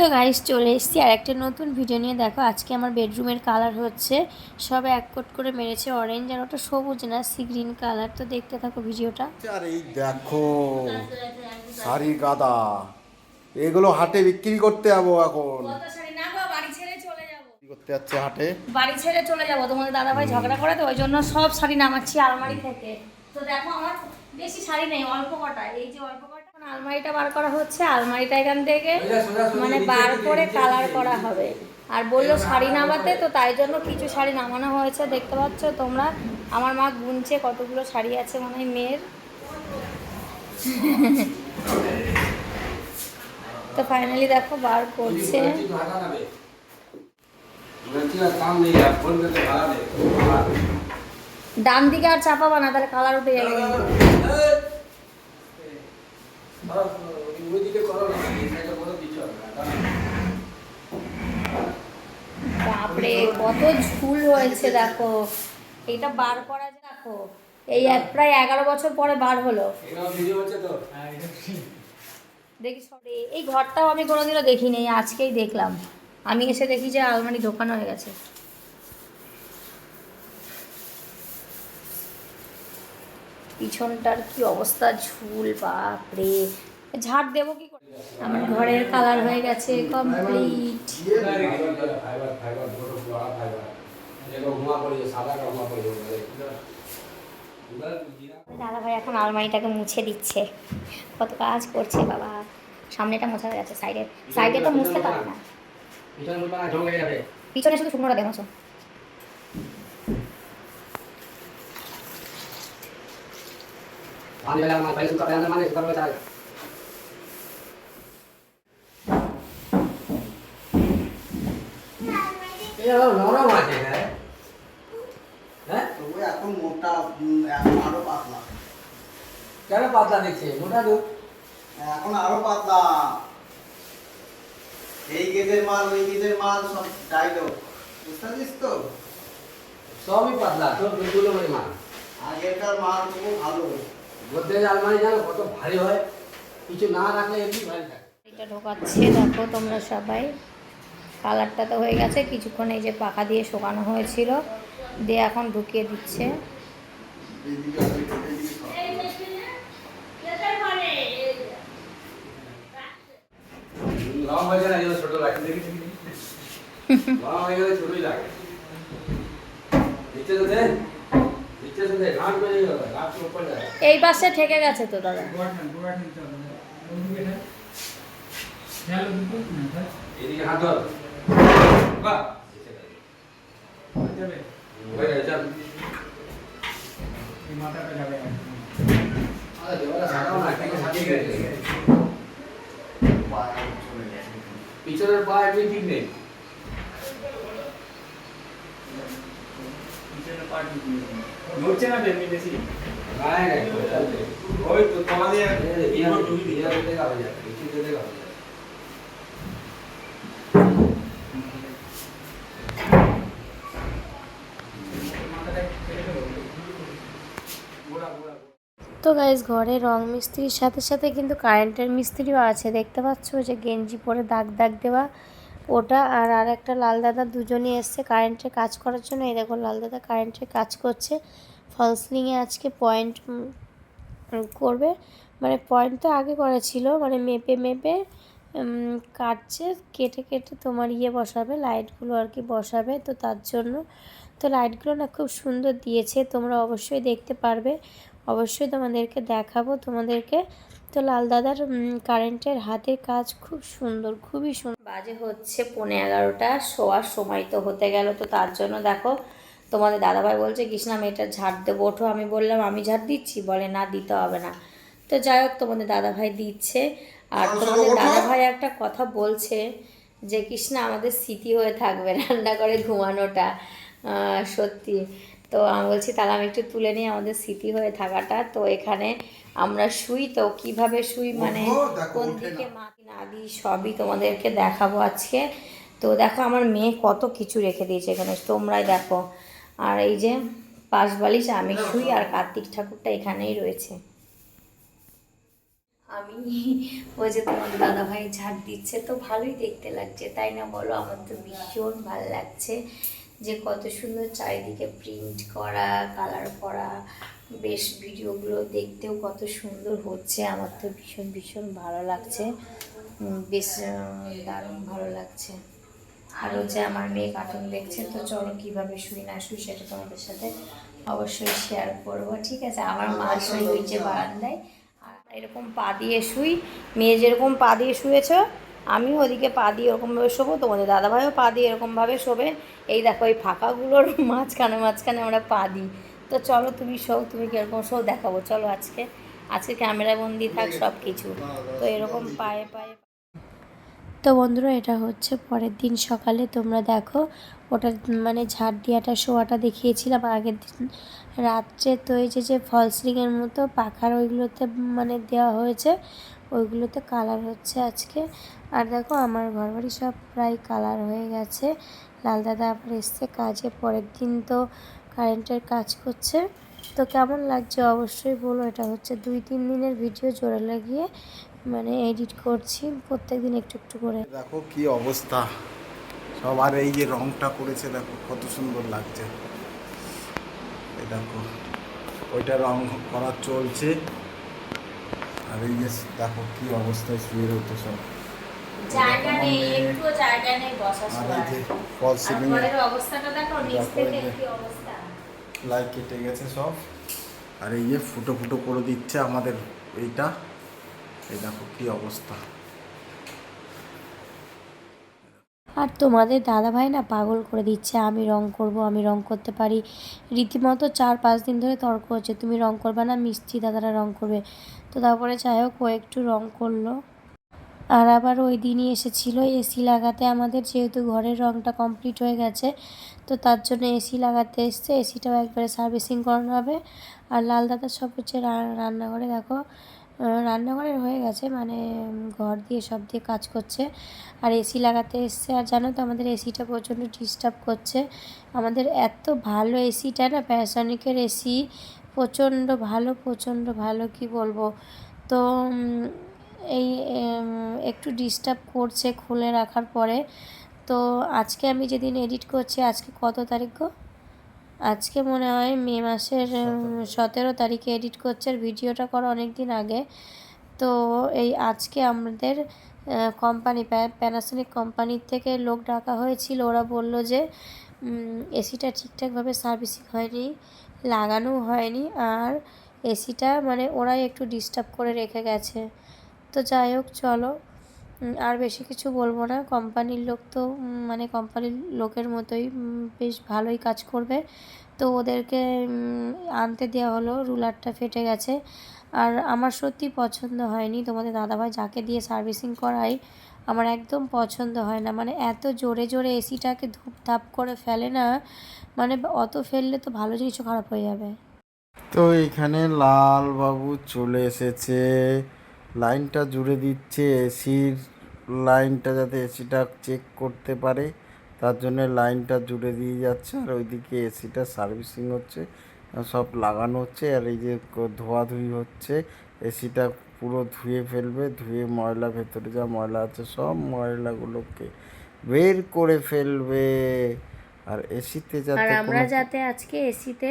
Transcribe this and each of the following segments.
তো গাইস চলে এসেছি আর একটা নতুন ভিডিও নিয়ে। দেখো আজকে আমার বেডরুমের কালার হচ্ছে, সব এক কোট করে মেরেছে অরেঞ্জ, আর ওটা সবুজ না, সি গ্রিন কালার। তো দেখতে থাকো ভিডিওটা। আর এই দেখো শাড়ি গাদা, এগুলো হাটে বিক্রি করতে যাবো এখন। কত শাড়ি না গো, বাড়ি ছেড়ে চলে যাব। কি করতে যাচ্ছে হাটে? বাড়ি ছেড়ে চলে যাব, তোমাদের দাদা ভাই ঝগড়া করে তো ওই জন্য সব শাড়ি নামাচ্ছি আলমারি থেকে। তো দেখো আমার বেশি শাড়ি নেই, অল্প কটা। এই যে অল্প কটা আলমারিটা বার করা হচ্ছে, আলমারিটা এখান থেকে মানে বার করে কালার করা হবে। আর বললো শাড়ি নামাতে, তো তাই জন্য কিছু শাড়ি নামানো হয়েছে। দেখতে পাচ্ছ তোমরা, আমার মা গুনছে কতগুলো শাড়ি আছে মনে হয় মেয়ের। তো ফাইনালি দেখো বার করছে। ডান দিকে আর চাপাবা না, তাহলে কালার উঠে যাবে কিন্তু। বাপরে কত ঝুল হয়েছে দেখো। এটা বার করা যায় দেখো, এই প্রায় 11 বছর পরে বার হলো। দেখি সরি, এই ঘরটাও আমি কোনোদিনও দেখিনি, আজকেই দেখলাম। আমি এসে দেখি যে আলমারি দোকান হয়ে গেছে। পিছনটার কি অবস্থা, ঝুল বাপরে। ঝাড় দেবো কি করে। আমার ঘরের কালার হয়ে গেছে কমপ্লিট। দাদা ভাই এখন আলমারিটাকে মুছে দিচ্ছে, কত কাজ করছে বাবা। সামনেটা মোছা হয়ে গেছে, সাইডে সাইডে তো মুছতে পারে না, পিছনে শুধু শুকনোটা দেয় মোছো। নরম আছে হ্যাঁ, এখন মোটা, এখন আরো পাতলা। কেন পাতলা দেখছে? মোটা দুধ এখন আরো পাতলা। এই গেজের মাল ওই গেজের মাল সব ডাইলগ, বুঝতে পারছিস তো? সবই পাতলা, সব দুধগুলো মাল। আগেরকার মাল খুব ভালো। গোদরেজ আলমারি জানো কত ভারী হয়, কিছু না রাখলে এমনি ভারী থাকে। এটা ঢোকাচ্ছে দেখো তোমরা সবাই। কালারটা তো হয়ে গেছে, কিছুক্ষণ এই যে পাখা দিয়ে শোকানো হয়েছিল, দিয়ে এখন ঢুকিয়ে দিচ্ছে। লং হয়ে গেলে ছোট লাগে, দেখি লং হয়ে গেলে ছোটই লাগে। নিচে তো দেন, নিচে তো দেন, ঘাট বেরিয়ে গেল, ঘাট উপর যায়। এই পাশে ঠেকে গেছে তো দাদা। এদিকে হাত ধর, বাহ হয়ে গেছে, চল। মাথাটা যাবে আরে দেওয়ালে সাজাও না, এখানে সাজিয়ে গেছে। পিছনের পা এমনি ঠিক নেই। নড়ছে না এমনি বেশি। নাই নাই, ওই তো তোমাদের বিহার দেখা হয়ে যাবে, কিছু দেখা হয়ে যাবে। তো গাইস ঘরে রং মিস্ত্রির সাথে সাথে কিন্তু কারেন্টের মিস্ত্রিও আছে। দেখতে পাচ্ছ যে গেঞ্জি পরে দাগ দাগ দেওয়া ওটা, আর একটা লাল দাদা, দুজনই এসছে কারেন্টের কাজ করার জন্য। এই দেখো লাল দাদা কারেন্টের কাজ করছে, ফলসিলিংয়ে আজকে পয়েন্ট করবে। মানে পয়েন্ট তো আগে করেছিল, মানে মেপে মেপে কাটছে, কেটে কেটে তোমার বসাবে, লাইটগুলো আর কি বসাবে। তো তার জন্য তো লাইটগুলো না খুব সুন্দর দিয়েছে, তোমরা অবশ্যই দেখতে পারবে, অবশ্যই তোমাদেরকে দেখাবো তোমাদেরকে। তো লাল দাদার কারেন্টের হাতের কাজ খুব সুন্দর, খুবই সুন্দর। বাজে হচ্ছে 11:15, শোয়ার সময় তো হতে গেল। তো তার জন্য দেখো তোমাদের দাদাভাই বলছে কৃষ্ণা মেয়েটা ঝাড় দেবো, ওঠো। আমি বললাম আমি ঝাড় দিচ্ছি, বলে না দিতে হবে না। তো যাই হোক তোমাদের দাদাভাই দিচ্ছে। আর তোমাদের দাদাভাই একটা কথা বলছে যে কৃষ্ণা আমাদের স্মৃতি হয়ে থাকবে রান্না করে ঘুমানোটা, সত্যি। তো আমি বলছি তাহলে আমি একটু তুলে নিই আমাদের স্মৃতি হয়ে থাকাটা। তো এখানে আমরা শুই, তো কিভাবে শুই মানে কোন দিকে মাটি না দিই সবই তোমাদেরকে দেখাবো আজকে। তো দেখো আমার মেয়ে কত কিছু রেখে দিয়েছে এখানে, তোমরাই দেখো। আর এই যে পাশ বালিশ আমি শুই, আর কার্তিক ঠাকুরটা এখানেই রয়েছে। আর আমি ও যে তোমাদের দাদাভাই ঝাড় দিচ্ছে, তো ভালোই দেখতে লাগছে তাই না বলো? আমার তো ভীষণ ভালো লাগছে যে কত সুন্দর চারিদিকে প্রিন্ট করা, কালার করা, বেশ ভিডিওগুলো দেখতেও কত সুন্দর হচ্ছে। আমার তো ভীষণ ভীষণ ভালো লাগছে, বেশ দারুণ ভালো লাগছে। আর হচ্ছে আমার মেয়ে কার্টুন দেখছে, তো চলো কীভাবে শুই না শুই সেটা তোমাদের সাথে অবশ্যই শেয়ার করবো, ঠিক আছে? আমার মা শুই হয়েছে বারান্দায়, আর এরকম পা দিয়ে শুই। মেয়ে যেরকম পা দিয়ে শুয়েছ, আমিও ওদিকে পা দিয়ে এরকমভাবে শোবো, তোমাদের দাদাভাইও পা দিয়ে এরকমভাবে শোবে। এই দেখো এই ফাঁকাগুলোর মাঝখানে মাঝখানে আমরা পা দিই। তো চলো তুমি শো, তুমি কীরকম শো দেখাবো চলো। আজকে ক্যামেরা বন্দি থাক সব কিছু, তো এরকম পায়ে পায়ে। তো বন্ধুরা এটা হচ্ছে পরের দিন সকালে, তোমরা দেখো ওটা মানে ঝাড় দিয়াটা শোয়াটা দেখিয়েছিলাম আগের দিন রাত্রে। তো এই যে ফলস রিংয়ের মতো পাখার ওইগুলোতে মানে দেওয়া হয়েছে, ওইগুলোতে কালার হচ্ছে আজকে। আর দেখো আমার ঘরবাড়ি সব প্রায় কালার হয়ে গেছে। লাল দাদা আবার এসছে কাজে, পরের দিন তো কারেন্টের কাজ করছে। তো কেমন লাগছে অবশ্যই বলো। এটা হচ্ছে 2-3 দিনের ভিডিও জোড়া লাগিয়ে মানে এডিট করছি প্রত্যেক দিন একটু একটু করে। দেখো কি অবস্থা সবার, এই যে রংটা করেছে দেখো কত সুন্দর লাগছে। এই দেখো ওইটা রং করা চলছে, আর এই যে দেখো কি অবস্থায় শুয়ে রয়েছে সব। জায়গা নেই, একটু জায়গা নেই বসা আর এই যে শোয়ার। ফল আর সিলিং ঘরের অবস্থাটা দেখো, নিচ দেখো এই থেকে যে কি অবস্থা। লাইট কেটে গেছে সব, আর এই যে ফুটো ফুটো করে দিচ্ছে আমাদের এইটা। এই দেখো কি অবস্থা। আর তোমাদের দাদাভাই না পাগল করে দিচ্ছে, আমি রং করব, আমি রং করতে পারি। রীতিমতো 4-5 দিন ধরে তর্ক হচ্ছে, তুমি রং করবে না, মিস্ত্রি দাদারা রং করবে। তো তারপরে যাই হোক ও একটু রং করলো। আর আবার ওই দিনই এসেছিলো এসি লাগাতে আমাদের, যেহেতু ঘরের রংটা কমপ্লিট হয়ে গেছে, তো তার জন্য এসি লাগাতে এসছে। এসিটাও একবারে সার্ভিসিং করানো হবে। আর লাল দাদা সব হচ্ছে রান্নাঘরে দেখো, রান্নাঘরের হয়ে গেছে মানে ঘর দিয়ে সব দিয়ে কাজ করছে। আর এসি লাগাতে এসছে। আর জানো তো আমাদের এসিটা প্রচণ্ড ডিস্টার্ব করছে। আমাদের এত ভালো এসিটা না, প্যানাসনিকের এসি, প্রচণ্ড ভালো কি বলবো। তো এই একটু ডিস্টার্ব করছে খুলে রাখার পরে। তো আজকে আমি যেদিন এডিট করছি, আজকে কত তারিখ গো? আজকে মনে হয় মে মাসের 17 তারিখে এডিট করছে, আর ভিডিওটা করা অনেক দিন আগে। তো এই আজকে আমাদের কোম্পানি প্যানাসনিক কোম্পানির থেকে লোক ডাকা হয়েছিল। ওরা বলল যে এসিটা ঠিকঠাকভাবে সার্ভিসিং হয়নি, লাগানো হয়নি, আর এসিটা মানে ওরাই একটু ডিস্টার্ব করে রেখে গেছে। তো যাই হোক চলো, আর বেশি কিছু বলবো না। কোম্পানির লোক তো মানে কোম্পানির লোকের মতোই বেশ ভালোই কাজ করবে। তো ওদেরকে আনতে দেওয়া হলো, রুলারটা ফেটে গেছে। আর আমার সত্যি পছন্দ হয়নি, তোমাদের দাদাভাই যাকে দিয়ে সার্ভিসিং করাই আমার একদম পছন্দ হয় না। মানে এত জোরে জোরে এসিটাকে ধূপধাপ করে ফেলে না, মানে অত ফেললে তো ভালো জিনিসও খারাপ হয়ে যাবে। তো এখানে লাল বাবু চলে এসেছে, লাইনটা জুড়ে দিচ্ছে এসির লাইনটা, যাতে এসিটা চেক করতে পারে তার জন্য লাইনটা জুড়ে দিয়ে যাচ্ছে। আর ওইদিকে এসিটা সার্ভিসিং হচ্ছে, সব লাগানো হচ্ছে। আর এই যে ধোয়াধুয়ি হচ্ছে, এসিটা পুরো ধুয়ে ফেলবে, ধুয়ে ময়লা ভেতরে যা ময়লা আছে সব ময়লাগুলোকে বের করে ফেলবে। আর এসিতে আর যাতে আমরা কোনো যাতে আজকে এসিতে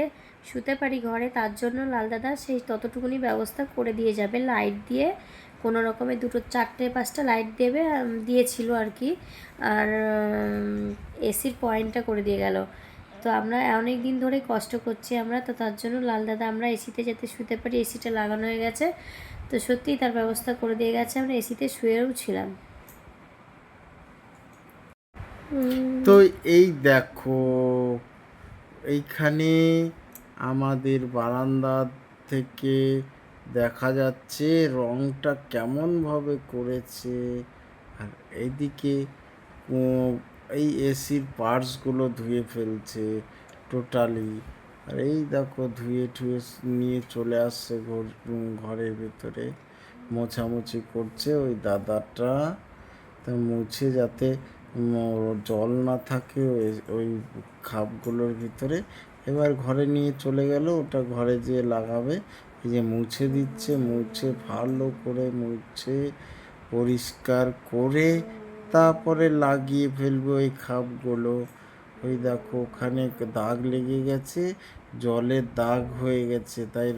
শুতে পারি ঘরে, তার জন্য লাল দাদা সেই ততটুকুনি ব্যবস্থা করে দিয়ে যাবে, লাইট দিয়ে কোনো রকমে 2-4-5টা লাইট দেবে, দিয়েছিল আর কি। আর এসির পয়েন্টটা করে দিয়ে গেল। তো আমরা অনেক দিন ধরেই কষ্ট করছি আমরা, তো তার জন্য লাল দাদা আমরা এসিতে যাতে শুতে পারি, এসিটা লাগানো হয়ে গেছে। তো সত্যিই তার ব্যবস্থা করে দিয়ে গেছে, আমরা এসিতে শুয়েও ছিলাম। তো এই দেখো এইখানে আমাদের বারান্দা থেকে দেখা যাচ্ছে রংটা কেমনভাবে করেছে। আর এইদিকে এই এসির পার্টসগুলো ধুয়ে ফেলছে টোটালি। আর এই দেখো ধুয়ে ঠুয়ে নিয়ে চলে আসছে ঘরের ভেতরে, মোছামুছি করছে ওই দাদাটা। তা মুছে যাতে জল না থাকে ওই খাপগুলোর ভিতরে। এবার ঘরে নিয়ে চলে গেল, ওটা ঘরে যেয়ে লাগাবে। এই যে মুছে দিচ্ছে, মুছে ভালো করে মুছে পরিষ্কার করে তারপরে লাগিয়ে ফেলবে ওই খাপগুলো। ওই দেখো ওখানে দাগ লেগে গেছে, জলের দাগ হয়ে গেছে, তাই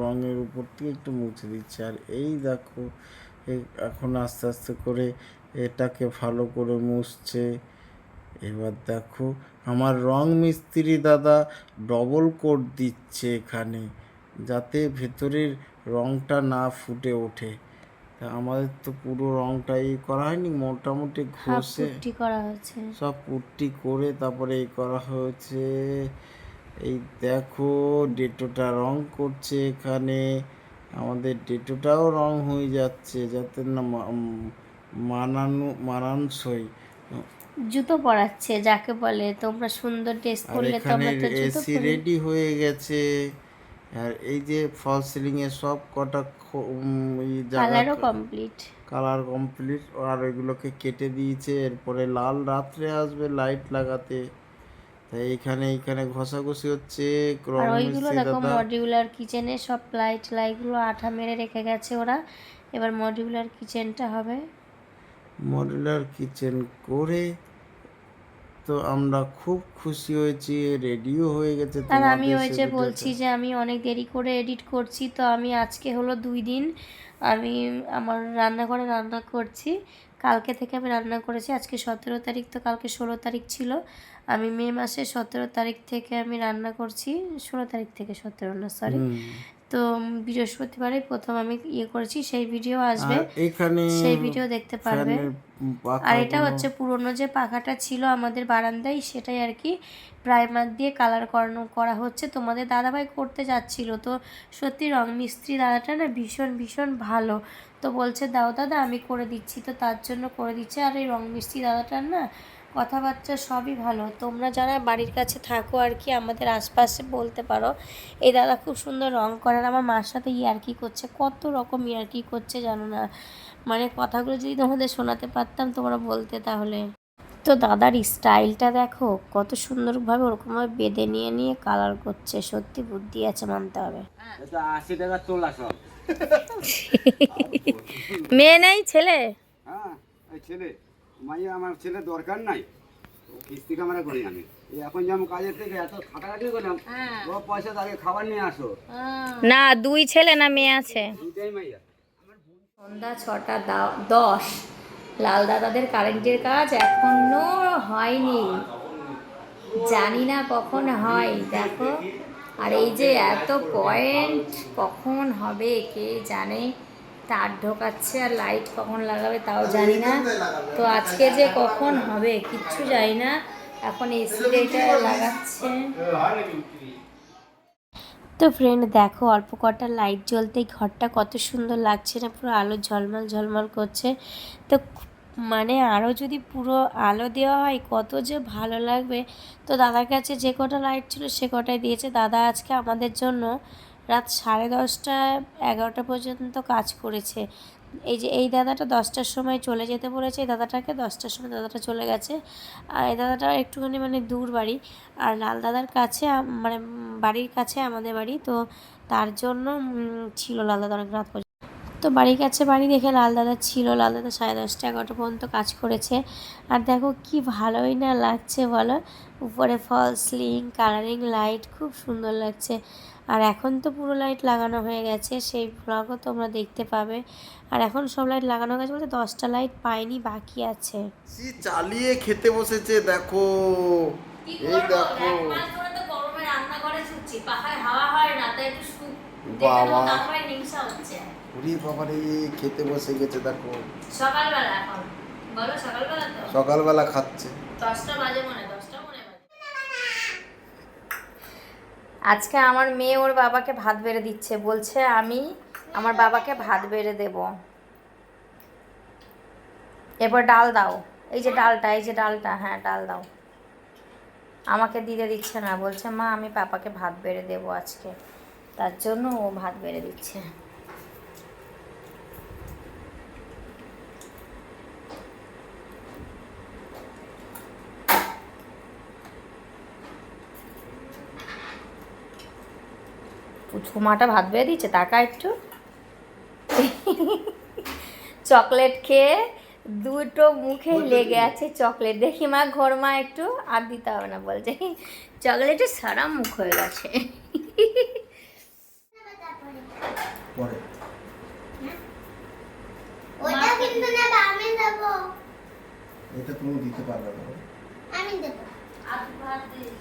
রঙের উপর থেকে একটু মুছে দিচ্ছে। আর এই দেখো এখন আস্তে আস্তে করে এটাকে ভালো করে মুছছে। এবার দেখো আমার রং মিস্ত্রি দাদা ডবল কোট দিচ্ছে এখানে, যাতে ভেতরের রংটা না ফুটে ওঠে। তা আমাদের তো পুরো রংটাই করা হয়নি, মোটামুটি হাফ ঘষে পুট্টি করা হয়েছে। সব পুট্টি করে তারপরে এই করা হয়েছে। এই দেখো ডেটোটা রং করছে এখানে, আমাদের ডেটোটাও রং হয়ে যাচ্ছে যাতে না মানানসই। জুতো পরাচ্ছে যাকে বলে, তোমরা সুন্দর ড্রেস আর পরলে তো এখানে আমরা তো জুতো এসি পরি। রেডি হয়ে গেছে। আর এই যে ফল সিলিং এ সব কটা কালারও কমপ্লিট। Colour complete. আর এগুলোকে কেটে দিয়েছে, এরপরে লাল রাত্রে আসবে লাইট লাগাতে। তাই এইখানে ঘষাঘষি হচ্ছে রং আর ওইগুলো মিস্ত্রি দেখো দাদা। মডিউলার কিচেনে সব লাইটগুলো আঠা মেরে রেখে গেছে ওরা। এবার মডিউলার কিচেনটা হবে। মডুলার কিচেন করে তো আমরা খুব খুশি হয়েছি, রেডিও হয়ে গেছে আর আমি তোমাদের ওই সে যে ভিডিওটা। বলছি যে আমি অনেক দেরি করে এডিট করছি, তো আমি আজকে হলো 2 দিন আমি আমার রান্নাঘরে রান্না করছি। কালকে থেকে আমি রান্না করেছি, আজকে 17 তারিখ, তো কালকে 16 তারিখ ছিল। আমি মে মাসের 17 তারিখ থেকে আমি রান্না করছি, 16 তারিখ থেকে, 17 না সরি। তো বৃহস্পতিবারে প্রথম আমি করেছি, সেই ভিডিও আসবে, আর এখানে সেই ভিডিও দেখতে পারবে। ফ্যানের আর এটা পাখাগুলো হচ্ছে পুরনো যে পাখাটা ছিল আমাদের বারান্দায়, সেটাই আর কি প্রাইমার দিয়ে কালার করা হচ্ছে। তোমাদের দাদাভাই করতে যাচ্ছিল, তো সত্যি রং মিস্ত্রি দাদাটা না ভীষণ ভীষণ ভালো। তো বলছে দাও দাদা আমি করে দিচ্ছি, তো তার জন্য করে দিচ্ছে। আর এই রং মিস্ত্রি দাদাটার না কথাবার্তা সবই ভালো। তোমরা যারা বাড়ির কাছে থাকো আর কি আমাদের আশপাশে বলতে পারো, এই দাদা খুব সুন্দর রং করে। আর আমার মার সাথে ইয়ার্কি করছে, কত রকম ইয়ার্কি করছে জানো না, মানে কথাগুলো যদি তোমাদের শোনাতে পারতাম তোমরা বলতে তাহলে। তো দাদার স্টাইলটা দেখো, কত সুন্দরভাবে ওরকমভাবে বেঁধে নিয়ে নিয়ে কালার করছে, সত্যি বুদ্ধি আছে মানতে হবে। এটা 80 টাকা তোলা সব। মেয়ে নেই ছেলে? হ্যাঁ এই ছেলে মাইয়া, আমার ছেলে দরকার নাই, কিস্তি কামারা করি আমি। এই এখন যেমন কাজের থেকে এত খাটাখাটি করলাম, ও পয়সা তাকে খাবার নিয়ে আসো। না 2 ছেলে না মেয়ে আছে? দুইটাই মাইয়া। সন্ধ্যা 6:10, লাল দাদাদের কারেন্টের কাজ এখনো হয়নি, জানি না কখন হয় দেখো। আর এই যে এত পয়েন্ট কখন হবে কে জানে, তার ঢোকাচ্ছে আর লাইট কখন লাগাবে তাও জানি না। তো আজকে যে কখন হবে কিচ্ছু জানি না, এখন এসি এটা লাগাচ্ছে। তো ফ্রেন্ড দেখো অল্প কটা লাইট জ্বলতেই ঘরটা কত সুন্দর লাগছে না, পুরো আলো ঝলমল ঝলমল করছে। তো মানে আরও যদি পুরো আলো দেওয়া হয় কত যে ভালো লাগবে। তো দাদার কাছে যে কটা লাইট ছিল সে কটাই দিয়েছে। দাদা আজকে আমাদের জন্য রাত 10:30 11টা পর্যন্ত কাজ করেছে। এই যে এই দাদাটা 10টার সময় চলে যেতে বলেছে, এই দাদাটাকে 10টার সময় দাদাটা চলে গেছে। আর এই দাদাটা একটুখানি মানে দূর বাড়ি, আর লাল দাদার কাছে মানে বাড়ির কাছে আমাদের বাড়ি, তো তার জন্য ছিল লাল দাদা অনেক রাত পর্যন্ত। তো বাড়ির কাছে বাড়ি দেখে লাল দাদা ছিল, লাল দাদা 10:30 11টা পর্যন্ত কাজ করেছে। আর দেখো কি ভালোই না লাগছে বলো, উপরে ফল সিলিং কালারিং লাইট খুব সুন্দর লাগছে। আর এখন তো পুরো লাইট লাগানো হয়ে গেছে, সেই ব্লগও তোমরা দেখতে পাবে। আর এখন সব লাইট লাগানো হয়ে গেছে বলতে 10টা লাইট পাইনি, বাকি আছে। চালিয়ে খেতে বসেছে দেখো, এই দেখো বাবা, ওরে বাবা রে, খেতে বসে গেছে দেখো, সকালবেলা এখন বলো, সকালবেলা তো সকালবেলা খাচ্ছে। 10টা বাজে মনে, 10টা মনে বাজে। আজকে আমার মেয়ে ওর বাবাকে ভাত বেড়ে দিচ্ছে, বলছে আমি আমার বাবাকে ভাত বেড়ে দেব। এরপর ডাল দাও, এই যে ডালটা, এই যে ডালটা, হ্যাঁ ডাল দাও। আমাকে দিতে দিচ্ছে না, বলছে মা আমি পাপাকে ভাত বেড়ে দেবো আজকে, তার জন্য ও ভাত বেড়ে দিচ্ছে। মাটা ভাত বেড়ে দিচ্ছে, তাকা একটু। চকলেট খেয়ে দুটো মুখে লেগে আছে চকলেট। দেখি মা, ঘোর মা একটু, আর দিতে হবে না বলছে, চকলেটে সারা মুখ হয়ে গেছে। পরে ওটা কিন্তু না, আমি দেবো, এটা তুমি দিতে পারবে না। আমি দেবো। আর ভাত দিস।